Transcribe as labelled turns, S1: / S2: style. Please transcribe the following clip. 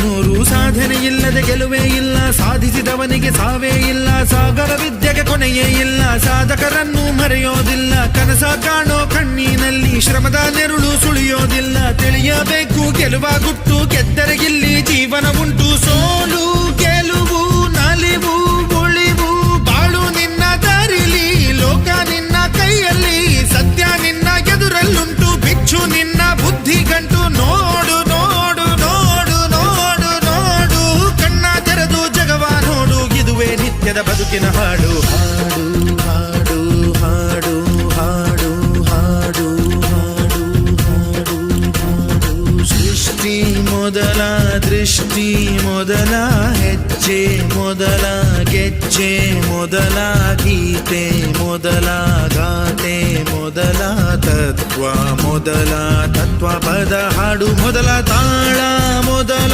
S1: ನೂರು ಸಾಧನೆ ಇಲ್ಲದೆ ಗೆಲುವೇ ಇಲ್ಲ, ಸಾಧಿಸಿದವನಿಗೆ ಸಾವೇ ಇಲ್ಲ, ಸಾಗರ ವಿದ್ಯೆಗೆ ಕೊನೆಯೇ ಇಲ್ಲ, ಸಾಧಕರನ್ನು ಮರೆಯೋದಿಲ್ಲ, ಕನಸ ಕಾಣೋ ಕಣ್ಣಿನಲ್ಲಿ ಶ್ರಮದ ನೆರುಳು ಸುಳಿಯೋದಿಲ್ಲ, ತಿಳಿಯಬೇಕು ಗೆಲುವ ಗುಟ್ಟು, ಗೆದ್ದರೆ ಗಿಲ್ಲಿ ಜೀವನ ಉಂಟು, ಸೋಲು ಗೆಲುವು ನಲಿವು ಉಳಿವು ಬಾಳು ನಿನ್ನ ದಾರಿಲಿ, ಲೋಕ ನಿನ್ನ ಕೈಯಲ್ಲಿ, ಸತ್ಯ ನಿನ್ನ ಎದುರಲ್ಲುಂಟು, ಬಿಚ್ಚು ನಿನ್ನ ಬುದ್ಧಿ ಗಂಟು, ನೋಡು ನೋಡು ನೋಡು ನೋಡು ನೋಡು, ಕಣ್ಣ ತೆರೆದು ಜಗವ ನೋಡು, ಇದುವೇ ನಿತ್ಯದ ಬದುಕಿನ ಹಾಡು. ಹಾಡು ಹಾಡು ಹಾಡು ಹಾಡು ಹಾಡು ಹಾಡು ಹಾಡು ಸೃಷ್ಟಿ ಮೊದಲ ದೃಷ್ಟಿ ಮೊದಲ ಹೆಜ್ಜೆ ಮೊದಲ ಗೆಜ್ಜೆ ಮೊದಲ ಗೀತೆ ಮೊದಲ ಗಾತೆ ಮೊದಲ ತತ್ವ ಮೊದಲ ತತ್ವ ಪದ ಹಾಡು ಮೊದಲ ತಾಳ ಮೊದಲ